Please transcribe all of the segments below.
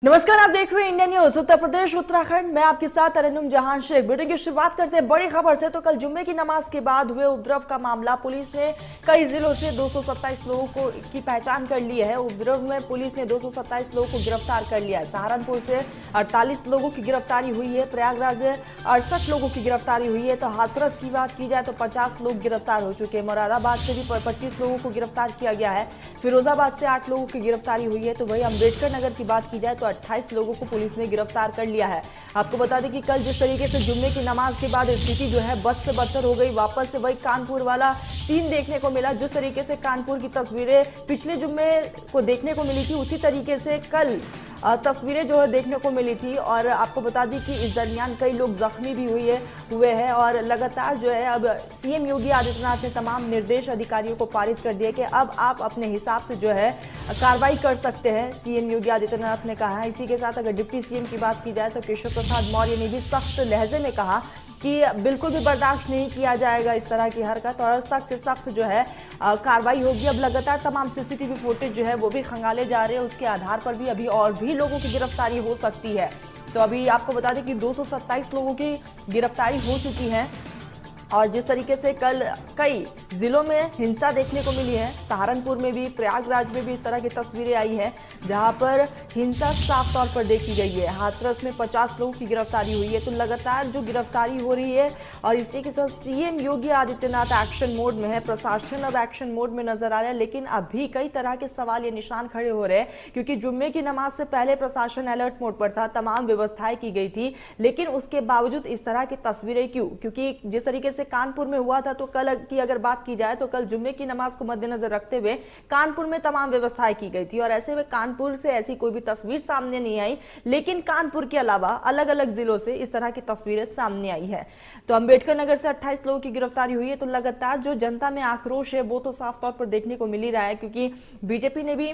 नमस्कार, आप देख रहे हैं इंडिया न्यूज। उत्तर प्रदेश उत्तराखंड में आपके साथ तरन्नुम जहां शेख। बुलेटिन की शुरुआत करते हैं बड़ी खबर से। तो कल जुम्मे की नमाज के बाद हुए उपद्रव का मामला, पुलिस ने कई जिलों से 227 लोगों को की पहचान कर ली है। उपद्रव में पुलिस ने 227 लोगों को गिरफ्तार कर लिया है। सहारनपुर से 48 लोगों की गिरफ्तारी हुई है। प्रयागराज से 68 लोगों की गिरफ्तारी हुई है। तो हाथरस की बात की जाए तो 50 लोग गिरफ्तार हो चुके हैं। मुरादाबाद से भी 25 लोगों को गिरफ्तार किया गया है। फिरोजाबाद से 8 लोगों की गिरफ्तारी हुई है। तो वही अम्बेडकर नगर की बात की जाए तो 28 लोगों को पुलिस ने गिरफ्तार कर लिया है। आपको बता दें कि कल जिस तरीके से जुम्मे की नमाज के बाद स्थिति जो है बद से बदतर हो गई, वापस से वही कानपुर वाला सीन देखने को मिला। जिस तरीके से कानपुर की तस्वीरें पिछले जुम्मे को देखने को मिली थी, उसी तरीके से कल तस्वीरें जो है देखने को मिली थी। और आपको बता दें कि इस दरमियान कई लोग जख्मी भी हुए हैं। और लगातार जो है अब सीएम योगी आदित्यनाथ ने तमाम निर्देश अधिकारियों को पारित कर दिए कि अब आप अपने हिसाब से जो है कार्रवाई कर सकते हैं, सीएम योगी आदित्यनाथ ने कहा है। इसी के साथ अगर डिप्टी सीएम की बात की जाए तो केशव प्रसाद मौर्य ने भी सख्त लहजे में कहा कि बिल्कुल भी बर्दाश्त नहीं किया जाएगा इस तरह की हरकत, और सख्त से सख्त जो है कार्रवाई होगी। अब लगातार तमाम सीसीटीवी फुटेज जो है वो भी खंगाले जा रहे हैं। उसके आधार पर भी अभी और भी लोगों की गिरफ्तारी हो सकती है। तो अभी आपको बता दें कि 227 लोगों की गिरफ्तारी हो चुकी है। और जिस तरीके से कल कई जिलों में हिंसा देखने को मिली है, सहारनपुर में भी, प्रयागराज में भी इस तरह की तस्वीरें आई हैं जहां पर हिंसा साफ तौर पर देखी गई है। हाथरस में 50 लोगों की गिरफ्तारी हुई है। तो लगातार जो गिरफ्तारी हो रही है, और इसी के साथ CM Yogi Adityanath action mode में है, प्रशासन अब एक्शन मोड में नजर आ रहा है। लेकिन अभी कई तरह के सवाल या निशान खड़े हो रहे हैं, क्योंकि जुम्मे की नमाज से पहले प्रशासन अलर्ट मोड पर था, तमाम व्यवस्थाएं की गई थी। लेकिन उसके बावजूद इस तरह की तस्वीरें क्यों? क्योंकि जिस तरीके से कानपुर में हुआ था, तो कल की अगर बात की जाए तो कल जुम्मे की नमाज को मद्देनजर रखते हुए कानपुर में तमाम व्यवस्थाएं की गई थी। और ऐसे में कानपुर से ऐसी कोई भी तस्वीर सामने नहीं आई, लेकिन कानपुर के अलावा अलग अलग जिलों से इस तरह की तस्वीरें सामने आई है। तो अंबेडकर नगर से 28 लोगों की गिरफ्तारी हुई है। तो लगातार जो जनता में आक्रोश है वो तो साफ तौर पर देखने को मिल ही रहा है, क्योंकि बीजेपी ने भी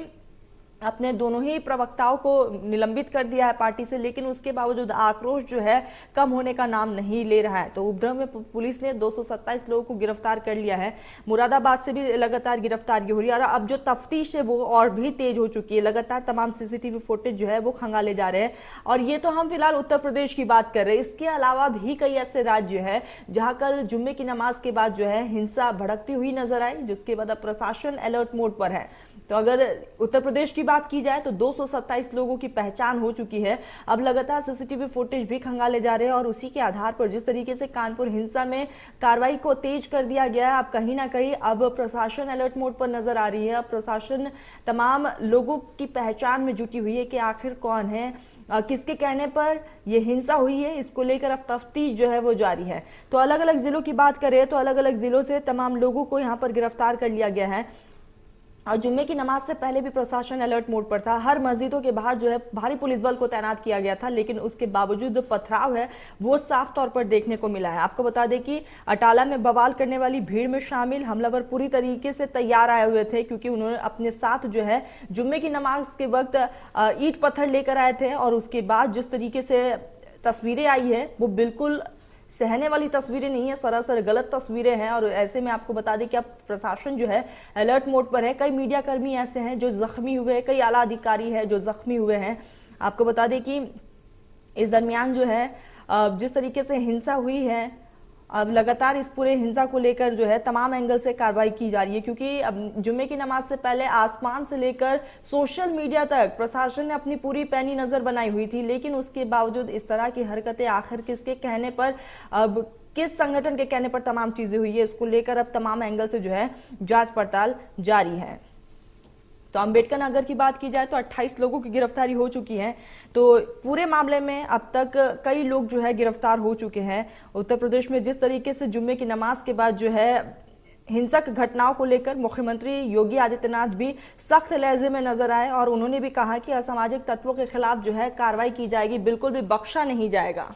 अपने दोनों ही प्रवक्ताओं को निलंबित कर दिया है पार्टी से, लेकिन उसके बावजूद आक्रोश जो है कम होने का नाम नहीं ले रहा है। तो उपद्रव में पुलिस ने 227 लोगों को गिरफ्तार कर लिया है। मुरादाबाद से भी लगातार गिरफ्तारी हो रही है। और अब जो तफ्तीश है वो और भी तेज हो चुकी है। लगातार तमाम सीसीटीवी फुटेज जो है वो खंगाले जा रहे हैं। और ये तो हम फिलहाल उत्तर प्रदेश की बात कर रहे हैं। इसके अलावा भी कई ऐसे राज्य है जहां कल जुम्मे की नमाज के बाद जो है हिंसा भड़कती हुई नजर आई, जिसके बाद अब प्रशासन अलर्ट मोड पर है। तो अगर उत्तर प्रदेश की बात की जाए तो 227 लोगों की पहचान हो चुकी है। अब लगातार सीसीटीवी फुटेज भी खंगाले जा रहे हैं। और उसी के आधार पर जिस तरीके से कानपुर हिंसा में कार्रवाई को तेज कर दिया गया है, अब कहीं ना कहीं अब प्रशासन अलर्ट मोड पर नजर आ रही है। अब प्रशासन तमाम लोगों की पहचान में जुटी हुई है कि आखिर कौन है, किसके कहने पर यह हिंसा हुई है, इसको लेकर अब तफ्तीश जो है वो जारी है। तो अलग अलग जिलों की बात करें तो अलग अलग जिलों से तमाम लोगों को यहाँ पर गिरफ्तार कर लिया गया है। और जुम्मे की नमाज से पहले भी प्रशासन अलर्ट मोड पर था। हर मस्जिदों के बाहर जो है भारी पुलिस बल को तैनात किया गया था, लेकिन उसके बावजूद पथराव है वो साफ तौर पर देखने को मिला है। आपको बता दें कि अटाला में बवाल करने वाली भीड़ में शामिल हमलावर पूरी तरीके से तैयार आए हुए थे, क्योंकि उन्होंने अपने साथ जो है जुम्मे की नमाज के वक्त ईंट पत्थर लेकर आए थे। और उसके बाद जिस तरीके से तस्वीरें आई है वो बिल्कुल सहने वाली तस्वीरें नहीं है, सरासर गलत तस्वीरें हैं। और ऐसे में आपको बता दें कि अब प्रशासन जो है अलर्ट मोड पर है। कई मीडिया कर्मी ऐसे हैं जो जख्मी हुए हैं, कई आला अधिकारी हैं जो जख्मी हुए हैं। आपको बता दें कि इस दरमियान जो है जिस तरीके से हिंसा हुई है, अब लगातार इस पूरे हिंसा को लेकर जो है तमाम एंगल से कार्रवाई की जा रही है, क्योंकि अब जुम्मे की नमाज से पहले आसमान से लेकर सोशल मीडिया तक प्रशासन ने अपनी पूरी पैनी नजर बनाई हुई थी। लेकिन उसके बावजूद इस तरह की हरकतें आखिर किसके कहने पर, अब किस संगठन के कहने पर तमाम चीजें हुई है, इसको लेकर अब तमाम एंगल से जो है जांच पड़ताल जारी है। तो अंबेडकर नगर की बात की जाए तो 28 लोगों की गिरफ्तारी हो चुकी है। तो पूरे मामले में अब तक कई लोग जो है गिरफ्तार हो चुके हैं। उत्तर प्रदेश में जिस तरीके से जुम्मे की नमाज के बाद जो है हिंसक घटनाओं को लेकर मुख्यमंत्री योगी आदित्यनाथ भी सख्त लहजे में नजर आए, और उन्होंने भी कहा कि असामाजिक तत्वों के खिलाफ जो है कार्रवाई की जाएगी, बिल्कुल भी बख्शा नहीं जाएगा।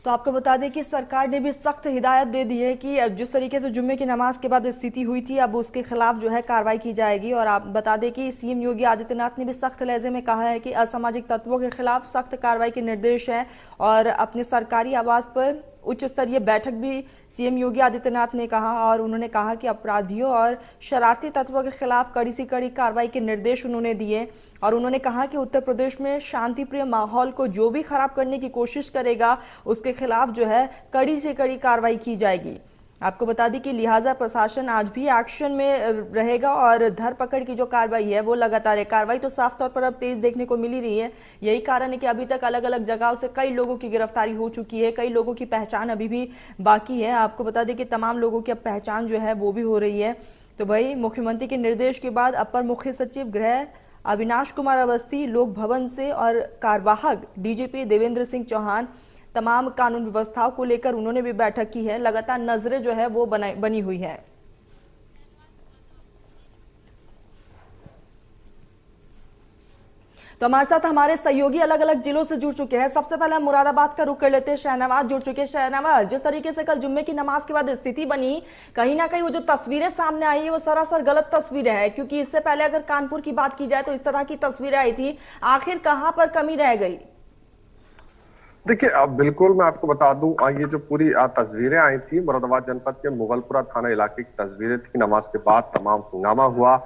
तो तो आपको बता दें कि सरकार ने भी सख्त हिदायत दे दी है कि जिस तरीके से जुम्मे की नमाज के बाद स्थिति हुई थी, अब उसके खिलाफ जो है कार्रवाई की जाएगी। और आप बता दें कि सीएम योगी आदित्यनाथ ने भी सख्त लहजे में कहा है कि असामाजिक तत्वों के खिलाफ सख्त कार्रवाई के निर्देश हैं। और अपने सरकारी आवास पर उच्च स्तरीय बैठक भी सीएम योगी आदित्यनाथ ने कहा और उन्होंने कहा कि अपराधियों और शरारती तत्वों के खिलाफ कड़ी से कड़ी कार्रवाई के निर्देश उन्होंने दिए। और उन्होंने कहा कि उत्तर प्रदेश में शांतिप्रिय माहौल को जो भी खराब करने की कोशिश करेगा उसके खिलाफ जो है कड़ी से कड़ी कार्रवाई की जाएगी। आपको बता दें कि लिहाजा प्रशासन आज भी एक्शन में रहेगा और धरपकड़ की जो कार्रवाई है वो लगातार है। कार्रवाई तो साफ तौर पर अब तेज देखने को मिल ही रही है। यही कारण है कि अभी तक अलग अलग जगहों से कई लोगों की गिरफ्तारी हो चुकी है, कई लोगों की पहचान अभी भी बाकी है। आपको बता दें कि तमाम लोगों की अब पहचान जो है वो भी हो रही है। तो वही मुख्यमंत्री के निर्देश के बाद अपर मुख्य सचिव गृह अविनाश कुमार अवस्थी, लोक भवन से और कार्यवाहक डीजीपी देवेंद्र सिंह चौहान तमाम कानून व्यवस्थाओं को लेकर उन्होंने भी बैठक की है। लगातार नजरें जो है वो बनी हुई है। तो हमारे साथ हमारे सहयोगी अलग अलग जिलों से जुड़ चुके हैं। सबसे पहले हम मुरादाबाद का रुख कर लेते हैं। शहनवाज जुड़ चुके हैं। शहनवाज, जिस तरीके से कल जुम्मे की नमाज के बाद स्थिति बनी, कहीं ना कहीं वो जो तस्वीरें सामने आई है वो सरासर गलत तस्वीरें हैं, क्योंकि इससे पहले अगर कानपुर की बात की जाए तो इस तरह की तस्वीरें आई थी। आखिर कहां पर कमी रह गई? देखिए, अब बिल्कुल मैं आपको बता दूं, ये जो पूरी तस्वीरें आई थी मुरादाबाद जनपद के मुगलपुरा थाना इलाके की तस्वीरें थी। नमाज के बाद तमाम हंगामा हुआ।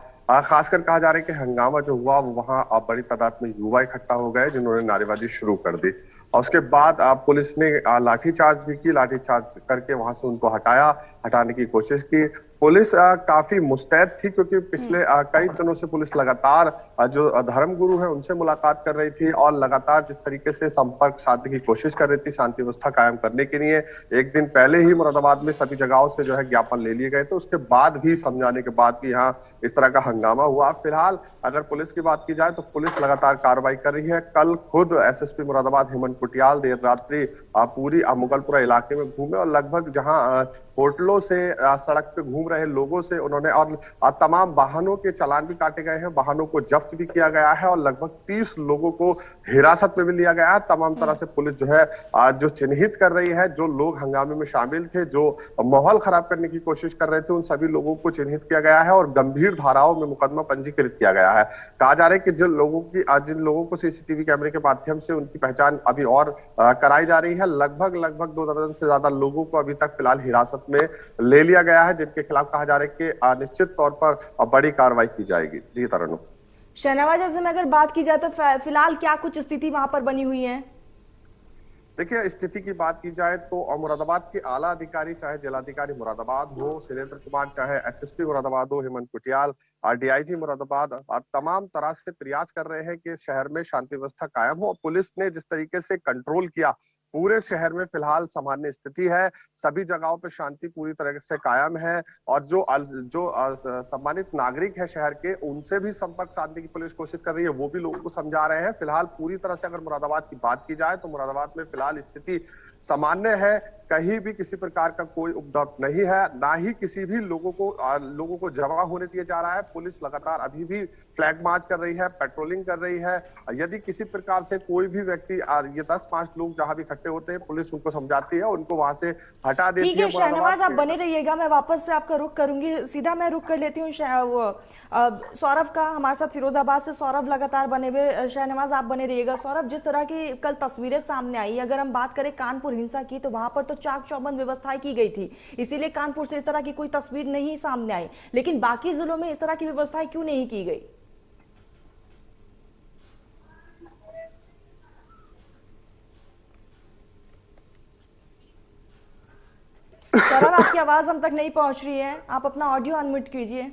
खासकर कहा जा रहा है कि हंगामा जो हुआ वो वहां बड़ी तादाद में युवा इकट्ठा हो गए जिन्होंने नारेबाजी शुरू कर दी। और उसके बाद पुलिस ने लाठीचार्ज भी की। लाठीचार्ज करके वहां से उनको हटाने की कोशिश की। पुलिस काफी मुस्तैद थी, क्योंकि पिछले कई दिनों से पुलिस लगातार जो धर्मगुरु है उनसे मुलाकात कर रही थी और लगातार जिस तरीके से संपर्क साधने की कोशिश कर रही थी शांति व्यवस्था कायम करने के लिए। एक दिन पहले ही मुरादाबाद में सभी जगहों से जो है ज्ञापन ले लिए गए थे। उसके बाद भी समझाने के बाद भी यहाँ इस तरह का हंगामा हुआ। फिलहाल अगर पुलिस की बात की जाए तो पुलिस लगातार कार्रवाई कर रही है। कल खुद एसएसपी मुरादाबाद हेमंत कुटियाल देर रात्रि पूरी मुगलपुरा इलाके में घूमे और लगभग जहां होटलों से सड़क पे घूम रहे लोगों से उन्होंने और तमाम वाहनों के चालान भी काटे गए हैं, वाहनों को जब्त भी किया गया है और लगभग 30 लोगों को हिरासत में भी लिया गया है। तमाम तरह से पुलिस जो है जो चिन्हित कर रही है, जो लोग हंगामे में शामिल थे, जो माहौल खराब करने की कोशिश कर रहे थे, उन सभी लोगों को चिन्हित किया गया है और गंभीर धाराओं में मुकदमा पंजीकृत किया गया है। कहा जा रहा है कि जिन लोगों को सीसीटीवी कैमरे के माध्यम से उनकी पहचान अभी और कराई जा रही है, लगभग 2 दर्जन से ज्यादा लोगों को अभी तक फिलहाल हिरासत में ले लिया गया है, जिनके खिलाफ कहा जा रहा है कि निश्चित तौर पर बड़ी कार्रवाई की जाएगी। जी तरन्नुम। शहनवाज, जैसे में अगर बात की जाए तो फिलहाल क्या कुछ स्थिति वहां पर बनी हुई है? देखिए, स्थिति की बात की जाए तो मुरादाबाद के आला अधिकारी, चाहे जिलाधिकारी मुरादाबाद हो शैलेंद्र कुमार, चाहे एसएसपी मुरादाबाद हो हेमंत कुटियाल, डीआईजी मुरादाबाद, तमाम तरह से प्रयास कर रहे हैं कि शहर में शांति व्यवस्था कायम हो। पुलिस ने जिस तरीके से कंट्रोल किया, पूरे शहर में फिलहाल सामान्य स्थिति है। सभी जगहों पर शांति पूरी तरह से कायम है और जो सम्मानित नागरिक है शहर के, उनसे भी संपर्क साधने की पुलिस कोशिश कर रही है, वो भी लोगों को समझा रहे हैं। फिलहाल पूरी तरह से अगर मुरादाबाद की बात की जाए तो मुरादाबाद में फिलहाल स्थिति सामान्य है। कहीं भी किसी प्रकार का कोई उपद्रव नहीं है, ना ही किसी भी लोगों को जमा होने दिया जा रहा है। पुलिस लगातार अभी भी फ्लैग मार्च कर रही है, पेट्रोलिंग कर रही है। यदि किसी प्रकार से कोई भी व्यक्ति, ये 10-5 लोग जहां भी इकट्ठे होते हैं, पुलिस उनको समझाती है, उनको वहां से हटा देती है। ठीक है शहनवाज, आप बने रहिएगा, मैं वापस से आपका रुख करूंगी। सीधा मैं रुख कर लेती हूँ सौरभ का। हमारे साथ फिरोजाबाद से सौरभ लगातार बने हुए। शहनवाज, आप बने रहिएगा। सौरभ, जिस तरह की कल तस्वीरें सामने आई, अगर हम बात करें कानपुर हिंसा की, तो वहां पर तो चाक चौबंद व्यवस्थाएं की गई थी, इसीलिए कानपुर से इस तरह की कोई तस्वीर नहीं सामने आई। लेकिन बाकी जिलों में इस तरह की व्यवस्थाएं क्यों नहीं की गई? सौरभ, आपकी आवाज हम तक नहीं पहुंच रही है, आप अपना ऑडियो अनम्यूट कीजिए।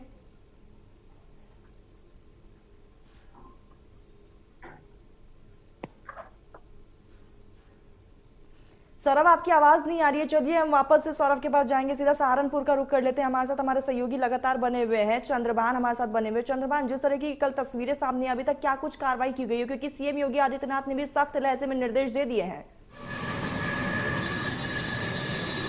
सौरभ, आपकी आवाज नहीं आ रही है। चलिए हम वापस से सौरभ के पास जाएंगे, सीधा सहारनपुर का रुख कर लेते हैं। हमारे साथ हमारे सहयोगी लगातार बने हुए हैं। चंद्रभान हमारे साथ बने हुए। चंद्रभान, जिस तरह की कल तस्वीरें सामने अभी तक क्या कुछ कार्रवाई की गई है, क्योंकि सीएम योगी आदित्यनाथ ने भी सख्त लहजे में निर्देश दे दिए हैं?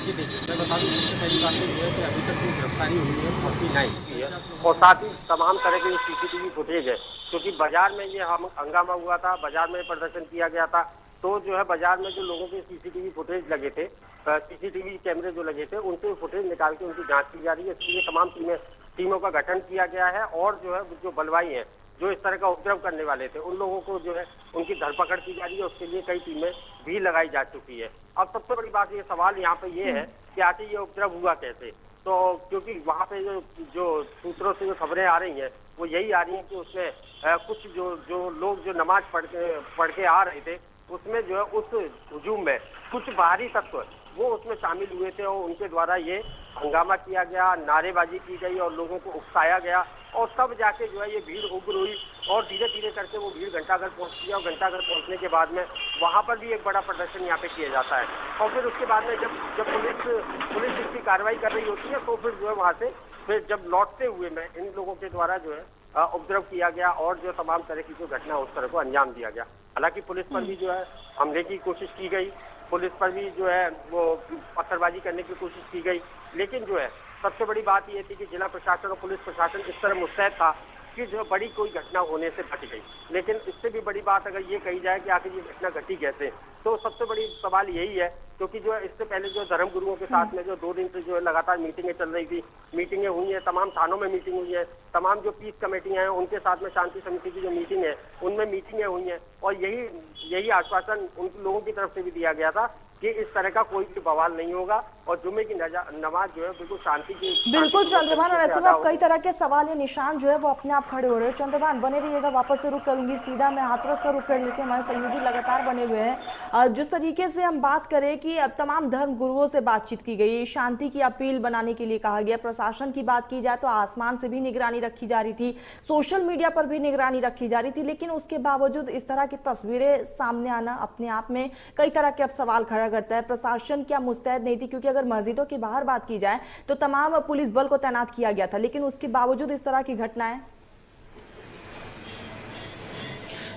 जी देखिए, मैं बता दूं, सबसे पहली बात तो ये है कि अभी तक जो गिरफ्तारी हुई है बहुत ही नहीं हुई है और साथ ही तमाम तरह के सीसीटीवी फुटेज है, क्योंकि बाजार में ये हंगामा हुआ था, बाजार में प्रदर्शन किया गया था, तो जो है बाजार में जो लोगों के सीसीटीवी फुटेज लगे थे, सीसीटीवी कैमरे जो लगे थे, उनसे फुटेज निकाल के उनकी जांच की जा रही है। इसके लिए तमाम टीमों का गठन किया गया है और जो है जो बलवाई हैं, जो इस तरह का उपद्रव करने वाले थे, उन लोगों को जो है उनकी धरपकड़ की जा रही है। उसके लिए कई टीमें भी लगाई जा चुकी है। अब सबसे बड़ी बात ये सवाल यहाँ पे ये है कि आखिर ये उपद्रव हुआ कैसे। तो क्योंकि वहाँ पे जो सूत्रों से जो खबरें आ रही हैं वो यही आ रही हैं कि उसमें कुछ जो लोग जो नमाज पढ़ के आ रहे थे, उसमें जो है उस हुजूम में कुछ बाहरी तत्व वो उसमें शामिल हुए थे और उनके द्वारा ये हंगामा किया गया, नारेबाजी की गई और लोगों को उकसाया गया और तब जाके जो है ये भीड़ उग्र हुई और धीरे धीरे करके वो भीड़ घंटाघर पहुंच गया और घंटाघर पहुंचने के बाद में वहां पर भी एक बड़ा प्रदर्शन यहाँ पे किया जाता है। और फिर उसके बाद में जब पुलिस इसकी कार्रवाई कर रही होती है तो फिर जो है वहां से फिर जब लौटते हुए में इन लोगों के द्वारा जो है उपद्रव किया गया और जो तमाम तरह की जो घटना उस तरह को अंजाम दिया गया। हालांकि पुलिस पर भी जो है हमले की कोशिश की गई, पुलिस पर भी जो है वो पत्थरबाजी करने की कोशिश की गई, लेकिन जो है सबसे बड़ी बात ये थी कि जिला प्रशासन और पुलिस प्रशासन इस तरह मुस्तैद था कि जो बड़ी कोई घटना होने से बच गई। लेकिन इससे भी बड़ी बात अगर ये कही जाए कि आखिर ये घटना घटी कैसे, तो सबसे बड़ी सवाल यही है क्योंकि जो है इससे पहले जो धर्म गुरुओं के साथ में जो 2 दिन से जो है लगातार मीटिंगें चल रही थी, मीटिंगें हुई हैं, तमाम थानों में मीटिंग हुई है, तमाम जो पीस कमेटियां हैं उनके साथ में शांति समिति की जो मीटिंग है उनमें मीटिंगें हुई हैं और यही आश्वासन उन लोगों की तरफ से भी दिया गया था कि इस तरह का कोई भी बवाल नहीं होगा और जुम्मे की नमाज जो है बिल्कुल शांति की। बिल्कुल चंद्रभान, और ऐसे में कई तरह के सवाल या निशान जो है वो अपने आप खड़े हो रहे हैं। चंद्रभान बने रहिएगा, वापस से रुक करूंगी, सीधा मैं हाथरस का रुक कर लेके हमारे सहयोगी लगातार बने हुए हैं। जिस तरीके से हम बात करें कि अब तमाम धर्म गुरुओं से बातचीत की गई, शांति की अपील बनाने के लिए कहा गया, प्रशासन की बात की जाए तो आसमान से भी निगरानी रखी जा रही थी, सोशल मीडिया पर भी निगरानी रखी जा रही थी, लेकिन उसके बावजूद इस तरह की तस्वीरें सामने आना अपने आप में कई तरह के अब सवाल खड़ा करता है। प्रशासन क्या मुस्तैद नहीं थी? क्योंकि अगर मस्जिदों के बाहर बात की जाए तो तमाम पुलिस बल को तैनात किया गया था, लेकिन उसके बावजूद इस तरह की घटनाएं।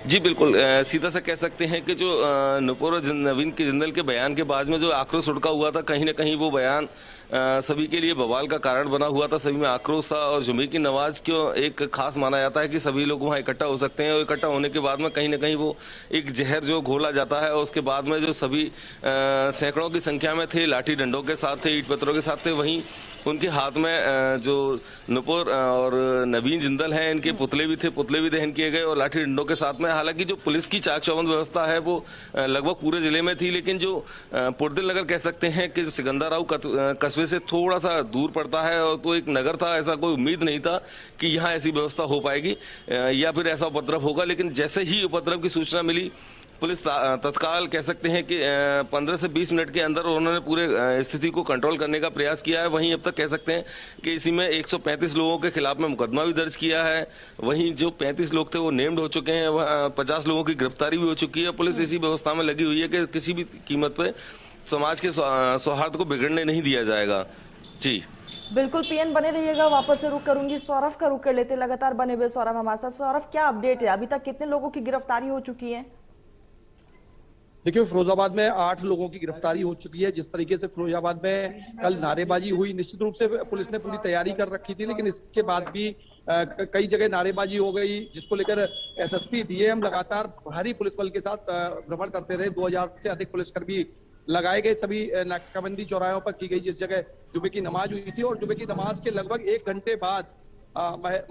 जी बिल्कुल, सीधा सा कह सकते हैं कि जो नुपुर नवीन के जिंदल के बयान के बाद में जो आक्रोश उड़का हुआ था, कहीं ना कहीं वो बयान सभी के लिए बवाल का कारण बना हुआ था। सभी में आक्रोश था और जुमे की नमाज को एक खास माना जाता है कि सभी लोग वहां इकट्ठा हो सकते हैं और इकट्ठा होने के बाद में कहीं ना कहीं वो एक जहर जो घोला जाता है और उसके बाद में जो सभी सैकड़ों की संख्या में थे, लाठी डंडों के साथ थे, ईट पत्थरों के साथ थे, वहीं उनके हाथ में जो नुपुर और नवीन जिंदल हैं इनके पुतले भी थे, पुतले भी दहन किए गए और लाठी डंडों के साथ में। हालांकि जो पुलिस की चाक चौबंद व्यवस्था है वो लगभग पूरे जिले में थी, लेकिन जो पुरदिल नगर कह सकते हैं कि सिकंदराव कस्बे से थोड़ा सा दूर पड़ता है और तो एक नगर था, ऐसा कोई उम्मीद नहीं था कि यहाँ ऐसी व्यवस्था हो पाएगी या फिर ऐसा उपद्रव होगा। लेकिन जैसे ही उपद्रव की सूचना मिली, पुलिस तत्काल कह सकते हैं कि 15 से 20 मिनट के अंदर उन्होंने पूरे स्थिति को कंट्रोल करने का प्रयास किया है। वहीं अब तक कह सकते हैं कि इसी में 135 लोगों के खिलाफ में मुकदमा भी दर्ज किया है। वहीं जो 35 लोग थे वो नेम्ड हो चुके हैं, 50 लोगों की गिरफ्तारी भी हो चुकी है। पुलिस इसी व्यवस्था में लगी हुई है कि किसी भी कीमत पे समाज के सौहार्द को बिगड़ने नहीं दिया जाएगा। जी बिल्कुल, पीएन बने रहिएगा, वापस से रुक करूंगी, सौरभ का रुक कर लेते, लगातार बने हुए सौरभ हमारे साथ। सौरभ, क्या अपडेट है? अभी तक कितने लोगों की गिरफ्तारी हो चुकी है? देखिए, फिरोजाबाद में 8 लोगों की गिरफ्तारी हो चुकी है। जिस तरीके से फिरोजाबाद में कल नारेबाजी हुई, निश्चित रूप से पुलिस ने पूरी तैयारी कर रखी थी, लेकिन इसके बाद भी कई जगह नारेबाजी हो गई, जिसको लेकर एसएसपी डीएम लगातार भारी पुलिस बल के साथ भ्रमण करते रहे। 2000 से अधिक पुलिसकर्मी लगाए गए, सभी नाकाबंदी चौराहों पर की गई जिस जगह जुमे की नमाज हुई थी। और जुमे की नमाज के लगभग 1 घंटे बाद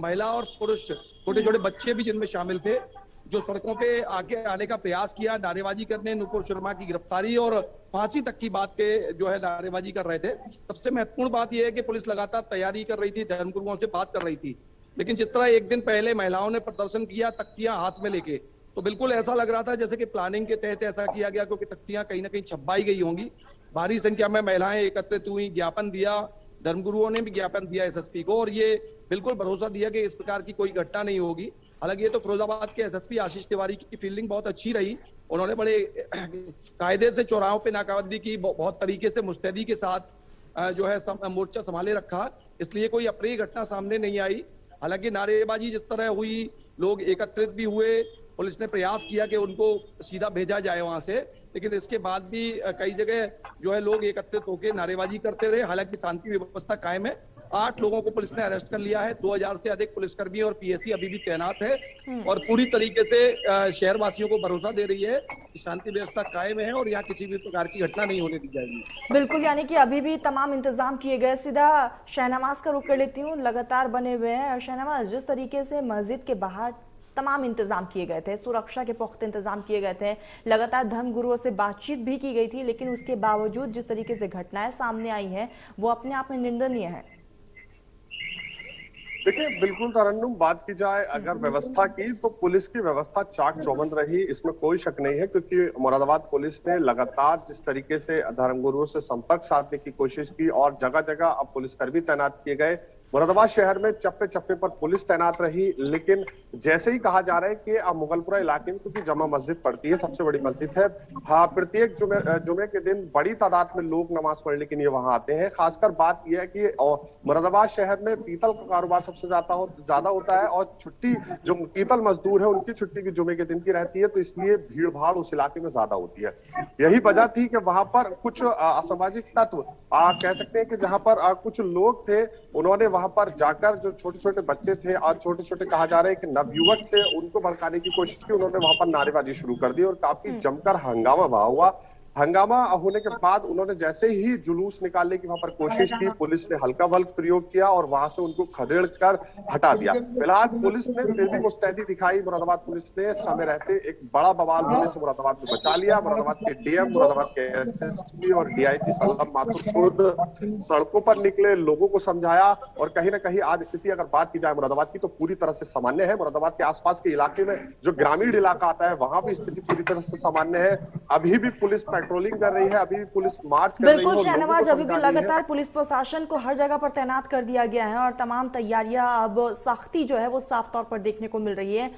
महिला और पुरुष, छोटे छोटे बच्चे भी जिनमें शामिल थे, जो सड़कों पे आगे आने का प्रयास किया, नारेबाजी करने, नुपुर शर्मा की गिरफ्तारी और फांसी तक की बात के जो है नारेबाजी कर रहे थे। सबसे महत्वपूर्ण बात यह है कि पुलिस लगातार तैयारी कर रही थी, धर्मगुरुओं से बात कर रही थी, लेकिन जिस तरह एक दिन पहले महिलाओं ने प्रदर्शन किया तख्तियां हाथ में लेके, तो बिल्कुल ऐसा लग रहा था जैसे कि प्लानिंग के तहत ऐसा किया गया, क्योंकि तख्तियां कहीं ना कहीं छपाई गई होंगी। भारी संख्या में महिलाएं एकत्रित हुई, ज्ञापन दिया, धर्मगुरुओं ने भी ज्ञापन दिया एसएसपी को, और ये बिल्कुल भरोसा दिया कि इस प्रकार की कोई घटना नहीं होगी। हालांकि ये तो फिरोजाबाद के एसएसपी आशीष तिवारी की फील्डिंग बहुत अच्छी रही। उन्होंने बड़े कायदे से चौराहों पे नाकाबंदी की, बहुत तरीके से मुस्तैदी के साथ जो है मोर्चा संभाले रखा, इसलिए कोई अप्रिय घटना सामने नहीं आई। हालांकि नारेबाजी जिस तरह हुई, लोग एकत्रित भी हुए, पुलिस ने प्रयास किया कि उनको सीधा भेजा जाए वहां से, लेकिन इसके बाद भी कई जगह जो है लोग एकत्रित होकर नारेबाजी करते रहे। हालांकि शांति व्यवस्था कायम है 8 लोगों को पुलिस ने अरेस्ट कर लिया है। 2000 से अधिक पुलिसकर्मी और पीएसी अभी भी तैनात है और पूरी तरीके से शहरवासियों को भरोसा दे रही है कि शांति व्यवस्था कायम है और यहाँ किसी भी प्रकार की घटना नहीं होने दी जाएगी। बिल्कुल, यानी कि अभी भी तमाम इंतजाम किए गए। सीधा शहनवाज का रुख कर लेती हूँ, लगातार बने हुए हैं। और शहनवाज, जिस तरीके से मस्जिद के बाहर तमाम इंतजाम किए गए थे, सुरक्षा के पुख्ता इंतजाम किए गए थे, लगातार धर्मगुरुओं से बातचीत भी की गई थी, लेकिन उसके बावजूद जिस तरीके से घटनाएं सामने आई हैं वो अपने आप में निंदनीय है। देखिए, बिल्कुल तरन्नुम, बात की जाए अगर व्यवस्था की तो पुलिस की व्यवस्था चाक चौबंद रही, इसमें कोई शक नहीं है। क्योंकि मुरादाबाद पुलिस ने लगातार जिस तरीके से धर्मगुरुओं से संपर्क साधने की कोशिश की और जगह जगह अब पुलिसकर्मी तैनात किए गए। मुरादाबाद शहर में चप्पे चप्पे पर पुलिस तैनात रही, लेकिन जैसे ही कहा जा रहा है कि अब मुगलपुरा इलाके में क्योंकि जमा मस्जिद पड़ती है, सबसे बड़ी मस्जिद है, हाँ, प्रत्येक जुमे के दिन बड़ी तादाद में लोग नमाज पढ़ने के लिए वहां आते हैं। खासकर बात यह है कि मुरादाबाद शहर में पीतल का कारोबार सबसे ज्यादा होता है और छुट्टी जो पीतल मजदूर है उनकी छुट्टी भी जुमे के दिन की रहती है, तो इसलिए भीड़ भाड़ उस इलाके में ज्यादा होती है। यही वजह थी कि वहां पर कुछ असामाजिक तत्व कह सकते हैं कि जहां पर कुछ लोग थे, उन्होंने वहां पर जाकर जो छोटे छोटे बच्चे थे और छोटे छोटे कहा जा रहा है कि नवयुवक थे, उनको भड़काने की कोशिश की। उन्होंने वहां पर नारेबाजी शुरू कर दी और काफी जमकर हंगामा वहां हुआ। हंगामा होने के बाद उन्होंने जैसे ही जुलूस निकालने की वहां पर कोशिश की, पुलिस ने हल्का बल प्रयोग किया और वहां से उनको खदेड़ कर हटा दिया। फिलहाल पुलिस ने फिर भी मुस्तैदी दिखाई। मुरादाबाद पुलिस ने समय रहते एक बड़ा बवाल होने से मुरादाबाद को बचा लिया। मुरादाबाद के डीएम, मुरादाबाद के एसएसपी और डीआईजी सलाम माथुर खुद सड़कों पर निकले, लोगों को समझाया और कहीं ना कहीं आज स्थिति अगर बात की जाए मुरादाबाद की तो पूरी तरह से सामान्य है। मुरादाबाद के आसपास के इलाके में जो ग्रामीण इलाका आता है वहां भी स्थिति पूरी तरह से सामान्य है। अभी भी पुलिस पेट्रोलिंग कर रही है, अभी भी पुलिस मार्च कर रही है। बिल्कुल शहनवाज, अभी भी लगातार पुलिस प्रशासन को हर जगह पर तैनात कर दिया गया है और तमाम तैयारियां अब सख्ती जो है वो साफ तौर पर देखने को मिल रही है।